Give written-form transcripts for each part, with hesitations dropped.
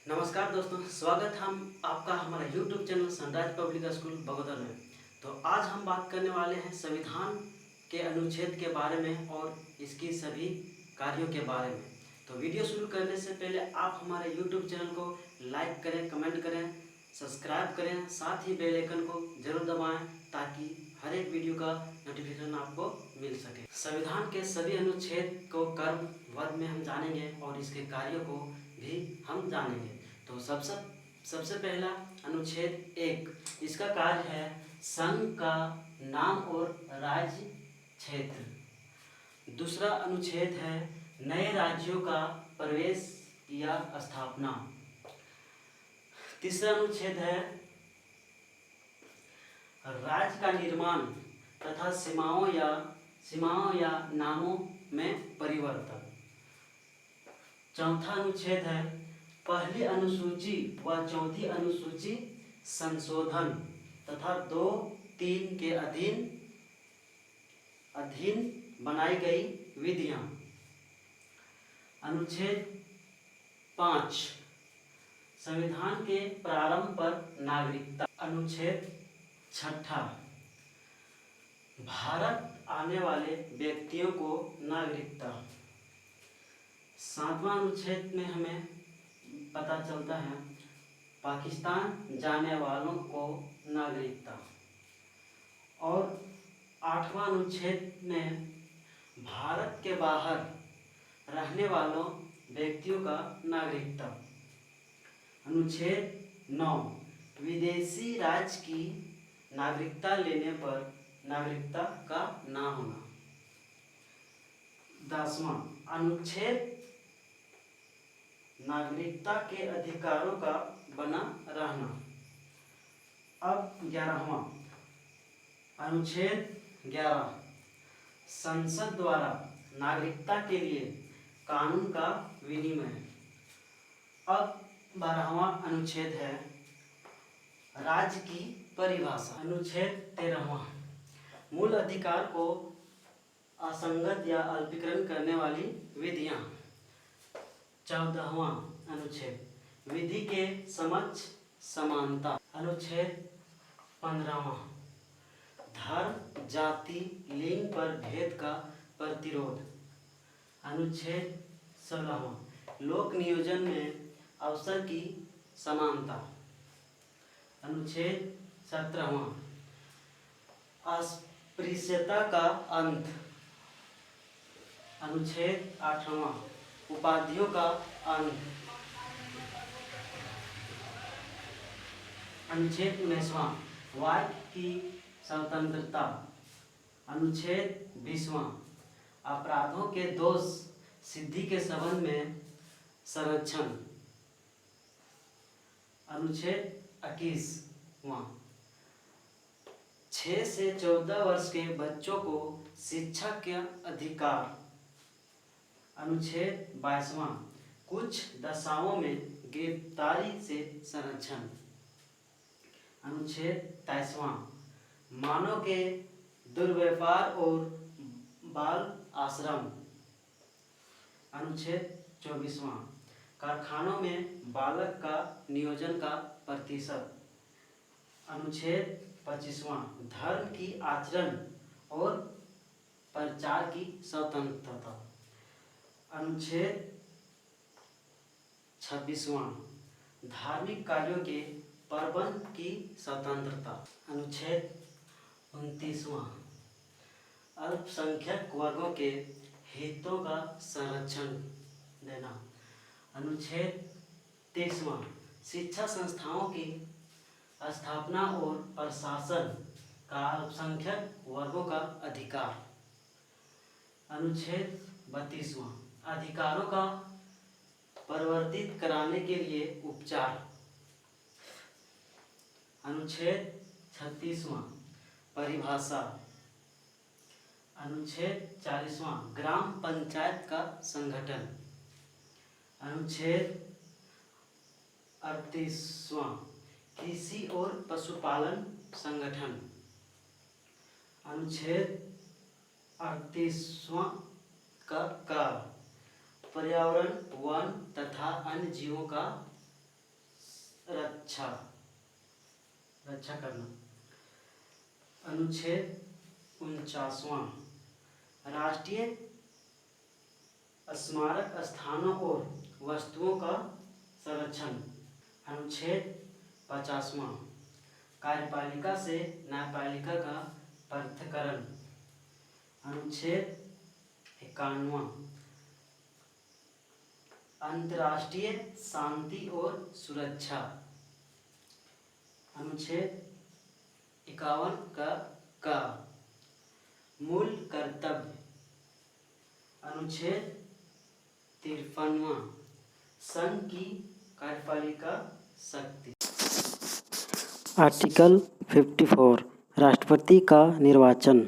नमस्कार दोस्तों, स्वागत है हम आपका हमारा YouTube channel sunrise public school Bagodar में। तो आज हम बात करने वाले हैं संविधान के अनुच्छेद के बारे में और इसकी सभी कार्यों के बारे में। तो वीडियो शुरू करने से पहले आप हमारे YouTube चैनल को लाइक करें, कमेंट करें, सब्सक्राइब करें, साथ ही बेल आइकन को जरूर दबाएं ताकि हर एक वीडियो का नोटिफिकेशन आपको मिल सके। संविधान के सभी अनुच्छेद को क्रम वध में हम जानेंगे और इसके कार्यों को भी हम जानेंगे। तो सबसे पहला अनुच्छेद 1, इसका कार्य है संघ का नाम और राज्य क्षेत्र। दूसरा अनुच्छेद है नए राज्यों का प्रवेश या स्थापना। तीसरा अनुच्छेद है राज्य का निर्माण तथा सीमाओं या नामों में परिवर्तन। चौथा अनुच्छेद है पहली अनुसूची व चौथी अनुसूची संशोधन तथा 2, 3 के अधीन बनाई गई विधियां। अनुच्छेद 5, संविधान के प्रारंभ पर नागरिकता। अनुच्छेद 6, भारत आने वाले व्यक्तियों को नागरिकता। 7वां अनुच्छेद में हमें पता चलता है पाकिस्तान जाने वालों को नागरिकता। और 8वां अनुच्छेद में भारत के बाहर रहने वालों व्यक्तियों का नागरिकता। अनुच्छेद 9, विदेशी राज्य की नागरिकता लेने पर नागरिकता का ना होना। 10वां अनुच्छेद नागरिकता के अधिकारों का बना रहना। अब 11वां अनुच्छेद 11, संसद द्वारा नागरिकता के लिए कानून का विनिमय। अब 12वां अनुच्छेद है राज्य की परिभाषा। अनुच्छेद 13वां, मूल अधिकार को असंगत या अल्पीकरण करने वाली विधियां। 14वां अनुच्छेद, विधि के समक्ष समानता। अनुच्छेद 15वां, धर्म, जाति, लिंग पर भेद का प्रतिरोध। अनुच्छेद 16वां, लोक नियोजन में अवसर की समानता। अनुच्छेद 17वां, अस्पृश्यता का अंत। अनुच्छेद 18वां, उपाधियों का अंत। अनुच्छेद 19वां, वाक की स्वतंत्रता। अनुच्छेद 20वां, अपराधों के दोष सिद्धि के संबंध में संरक्षण। अनुच्छेद 21वां, 6 से 14 वर्ष के बच्चों को शिक्षा के अधिकार। अनुच्छेद 22वां, कुछ दशाओं में गिरफ्तारी से संरक्षण। अनुच्छेद 23वां, मानव के दुर्व्यवहार और बाल आश्रम। अनुच्छेद 24वां, कारखानों में बालक का नियोजन का प्रतिशत। अनुच्छेद 25वां, धर्म की आचरण और प्रचार की स्वतंत्रता। अनुच्छेद 26वां, धार्मिक कार्यों के प्रबंध की स्वतंत्रता। अनुच्छेद 29वां, अल्पसंख्यक वर्गों के हितों का संरक्षण देना। अनुच्छेद 30वां, शिक्षा संस्थाओं की स्थापना और प्रशासन का अल्पसंख्यक वर्गों का अधिकार। अनुच्छेद 32वां, अधिकारों का परिवर्तित कराने के लिए उपचार। अनुच्छेद 36वां, परिभाषा। अनुच्छेद 40वां, ग्राम पंचायत का संगठन। अनुच्छेद 38वां, कृषि और पशुपालन संगठन। अनुच्छेद 38वां का पर्यावरण, वन तथा अन्य जीवों का रक्षा रक्षा करना। अनुच्छेद 49वां राष्ट्रीय स्मारक स्थानों और वस्तुओं का संरक्षण। अनुच्छेद 50वां कार्यपालिका से न्यायपालिका का पृथक्करण। अनुच्छेद 51वां अंतर्राष्ट्रीय शांति और सुरक्षा। अनुच्छेद 51 का मूल कर्तव्य। अनुच्छेद 53वां संघ की कार्यपालिका शक्ति। आर्टिकल 54 राष्ट्रपति का निर्वाचन।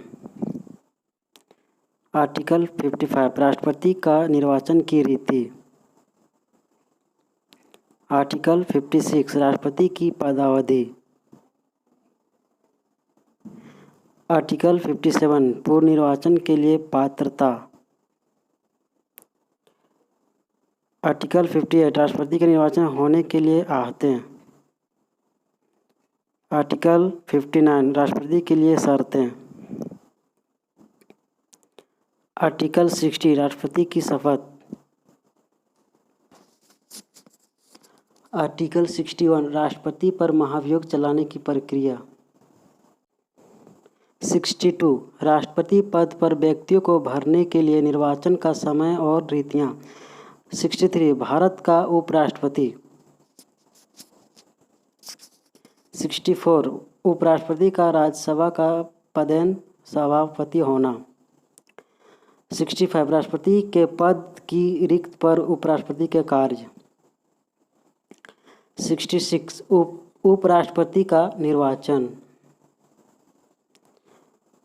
आर्टिकल 55 राष्ट्रपति का निर्वाचन की रीति। आर्टिकल 56 राष्ट्रपति की पदावधि। आर्टिकल 57 पूर्व निर्वाचन के लिए पात्रता। आर्टिकल 58 राष्ट्रपति के निर्वाचन होने के लिए आहते। आर्टिकल 59 राष्ट्रपति के लिए शर्तें। आर्टिकल 60 राष्ट्रपति की शपथ। आर्टिकल 61 राष्ट्रपति पर महाभियोग चलाने की प्रक्रिया। 62 राष्ट्रपति पद पर व्यक्तियों को भरने के लिए निर्वाचन का समय और रीतियाँ। 63 भारत का उपराष्ट्रपति। 64 उपराष्ट्रपति का राज्यसभा का पदेन सभापति होना। 65 राष्ट्रपति के पद की रिक्त पर उपराष्ट्रपति के कार्य। 66 उपराष्ट्रपति का निर्वाचन।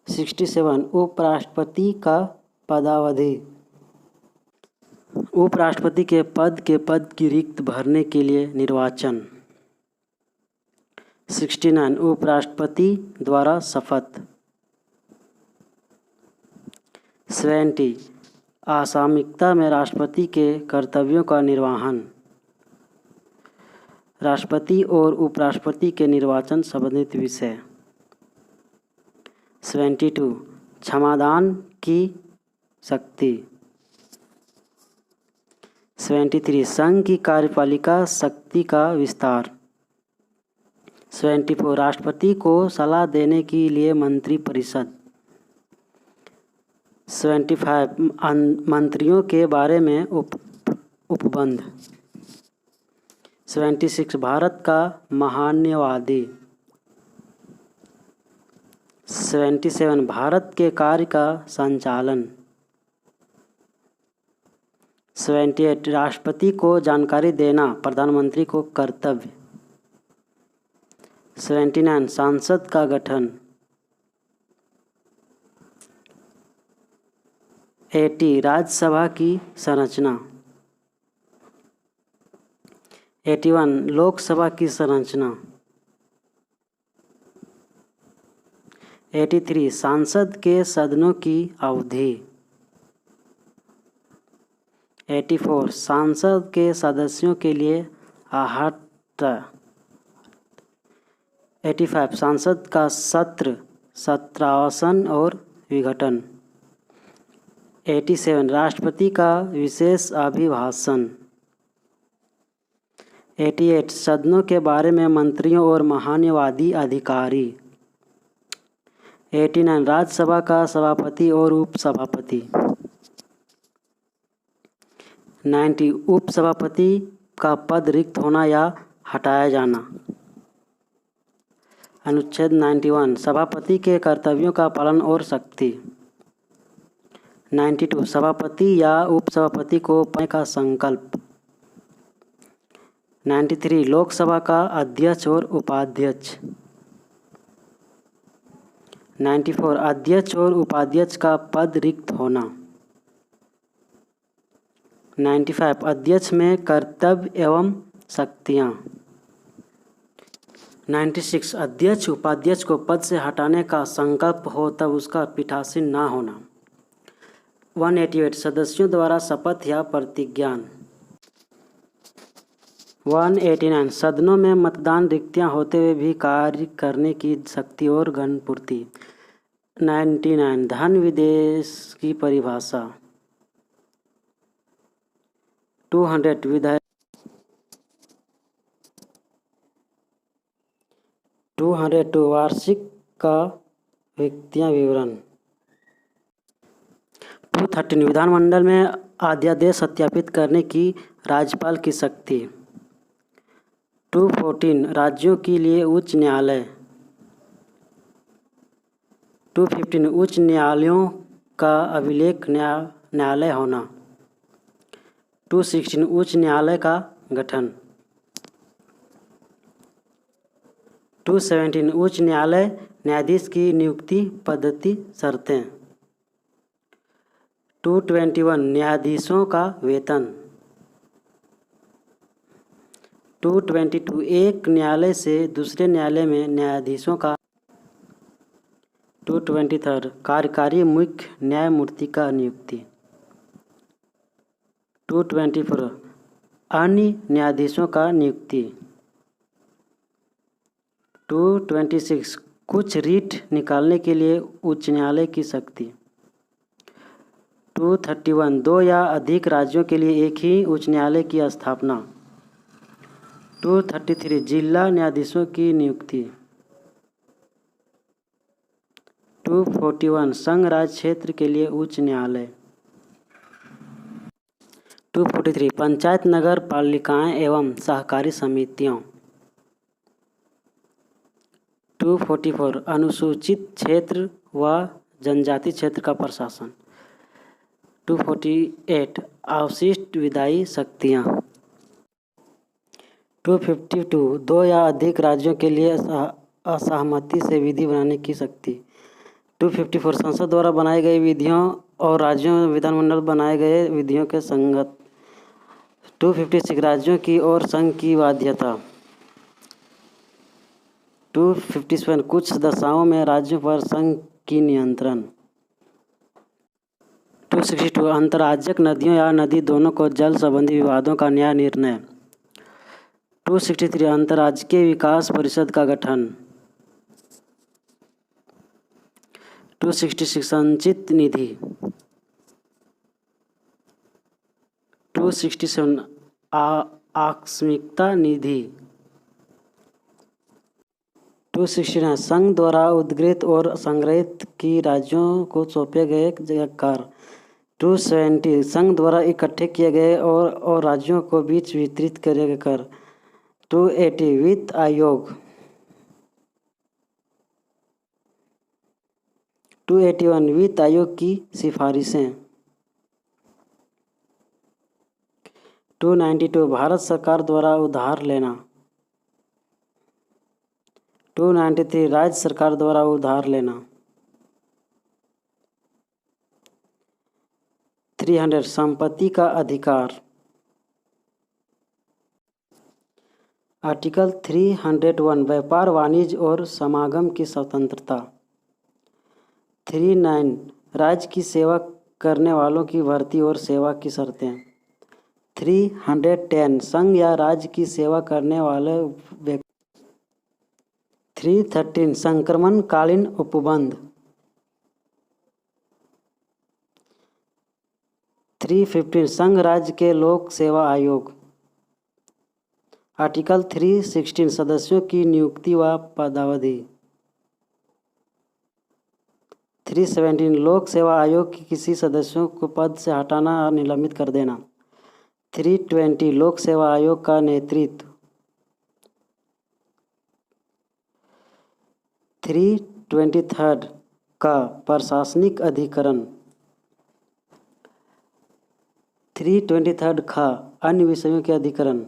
67 उपराष्ट्रपति का पदावधि। उपराष्ट्रपति के पद की रिक्त भरने के लिए निर्वाचन। 69 उपराष्ट्रपति द्वारा शपथ। 70 असामयिकता में राष्ट्रपति के कर्तव्यों का निर्वहन। राष्ट्रपति और उपराष्ट्रपति के निर्वाचन संबंधित विषय। 72 क्षमादान की शक्ति। 73 संघ की कार्यपालिका शक्ति का विस्तार। 74 राष्ट्रपति को सलाह देने के लिए मंत्रिपरिषद। 75 मंत्रियों के बारे में उपबंध। 76 भारत का महान्यवादी। 77 भारत के कार्य का संचालन। 78 राष्ट्रपति को जानकारी देना प्रधानमंत्री को कर्तव्य। 79 संसद का गठन। 80 राज्यसभा की संरचना। 81 लोकसभा की संरचना। 83 संसद के सदनों की अवधि। 84 संसद के सदस्यों के लिए आहट। 85 संसद का सत्र, सत्रावसान और विघटन। 87 राष्ट्रपति का विशेष अभिभाषण। 88 सदनों के बारे में मंत्रियों और महान्यवादी अधिकारी। 89 राज्यसभा का सभापति और उपसभापति। 90 उपसभापति का पद रिक्त होना या हटाया जाना। अनुच्छेद 91 सभापति के कर्तव्यों का पालन और शक्ति। 92 सभापति या उपसभापति को पाने का संकल्प। 93 लोकसभा का अध्यक्ष और उपाध्यक्ष। 94 अध्यक्ष और उपाध्यक्ष का पद रिक्त होना। 95 अध्यक्ष में कर्तव्य एवं शक्तियाँ। 96 अध्यक्ष उपाध्यक्ष को पद से हटाने का संकल्प हो तब उसका पीठासीन न होना। 188 सदस्यों द्वारा शपथ या प्रतिज्ञान। 189 सदनों में मतदान रिक्तियां होते हुए भी कार्य करने की शक्ति और गणपूर्ति। 99 धन विदेश की परिभाषा। 200 विधायक 202 वार्षिक का व्यक्तियां विवरण। 213 विधानमंडल में अध्यादेश सत्यापित करने की राज्यपाल की शक्ति। 214 राज्यों के लिए उच्च न्यायालय। 215 उच्च न्यायालयों का अभिलेख न्यायालय होना। 216 उच्च न्यायालय का गठन। 217 उच्च न्यायालय न्यायाधीश की नियुक्ति पद्धति शर्तें। 221 न्यायाधीशों का वेतन। 222 एक न्यायालय से दूसरे न्यायालय में न्यायाधीशों का। 223 कार्यकारी मुख्य न्यायमूर्ति का नियुक्ति। 224 अन्य न्यायाधीशों का नियुक्ति। 226 कुछ रीट निकालने के लिए उच्च न्यायालय की शक्ति। 231 दो या अधिक राज्यों के लिए एक ही उच्च न्यायालय की स्थापना। 233 जिला न्यायाधीशों की नियुक्ति। 241 संघ राज्य क्षेत्र के लिए उच्च न्यायालय। 243 पंचायत नगर पालिकाएं एवं सहकारी समितियों। 244 अनुसूचित क्षेत्र व जनजाति क्षेत्र का प्रशासन। 248 अवशिष्ट विधायी शक्तियाँ। 252 दो या अधिक राज्यों के लिए असहमति से विधि बनाने की शक्ति। 254 संसद द्वारा बनाई गई विधियों और राज्यों में विधानमंडल बनाए गए विधियों के संगत। 256 राज्यों की और संघ की बाध्यता। 257 कुछ दशाओं में राज्यों पर संघ की नियंत्रण। 262 अंतर्राज्यिक नदियों या नदी दोनों को जल संबंधी विवादों का न्याय निर्णय। 263 अंतर्राज्यीय विकास परिषद का गठन। 266 संचित निधि। 267 आकस्मिकता निधि। 269 संघ द्वारा उद्गृहित और संग्रहित की राज्यों को सौंपे गए कर। 270 संघ द्वारा इकट्ठे किए गए और राज्यों को बीच वितरित किए गए कर। 280 वित्त आयोग। 281 वित्त आयोग की सिफारिशें। 292 भारत सरकार द्वारा उधार लेना। 293 राज्य सरकार द्वारा उधार लेना। 300 संपत्ति का अधिकार। आर्टिकल 301 व्यापार वाणिज्य और समागम की स्वतंत्रता। 39 राज्य की सेवा करने वालों की भर्ती और सेवा की शर्तें। 310 संघ या राज्य की सेवा करने वाले व्यक्ति। 313 संक्रमणकालीन उपबंध। 315 संघ राज्य के लोक सेवा आयोग। आर्टिकल 316 सदस्यों की नियुक्ति व पदावधि। 317 लोक सेवा आयोग के किसी सदस्यों को पद से हटाना और निलंबित कर देना। 320 लोक सेवा आयोग का नेतृत्व। 323 का प्रशासनिक अधिकरण। 323 खा अन्य विषयों के अधिकरण।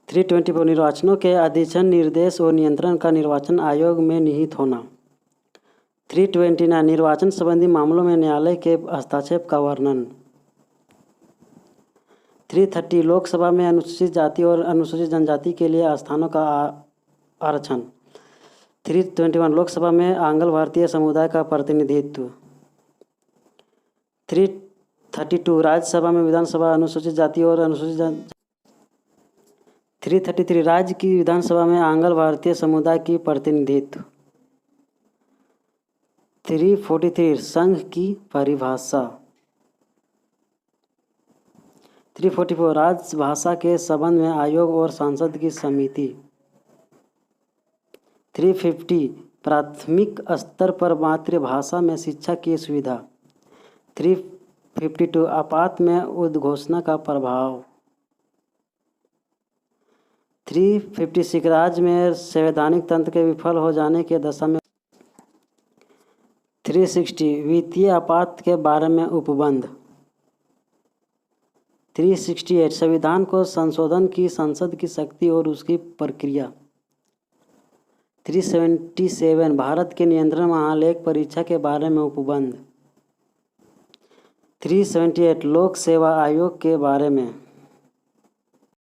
324 निर्वाचनों के अधीक्षण निर्देश और नियंत्रण का निर्वाचन आयोग में निहित होना। 329 निर्वाचन संबंधी मामलों में न्यायालय के हस्तक्षेप का वर्णन। 330 लोकसभा में अनुसूचित जाति और अनुसूचित जनजाति के लिए स्थानों का आरक्षण। 321 लोकसभा में आंग्ल भारतीय समुदाय का प्रतिनिधित्व। 332 राज्यसभा में विधानसभा अनुसूचित जाति और अनुसूचित 333 राज्य की विधानसभा में आंग्ल भारतीय समुदाय की प्रतिनिधित्व। 343 संघ की परिभाषा। 344 राजभाषा के संबंध में आयोग और सांसद की समिति। 350 प्राथमिक स्तर पर मातृभाषा में शिक्षा की सुविधा। 352 आपात में उद्घोषणा का प्रभाव। 356 राज्य में संवैधानिक तंत्र के विफल हो जाने के दशा में। 360 वित्तीय आपात के बारे में उपबंध। 368 संविधान को संशोधन की संसद की शक्ति और उसकी प्रक्रिया। 377 भारत के नियंत्रण महालेख परीक्षा के बारे में उपबंध। 378 लोक सेवा आयोग के बारे में।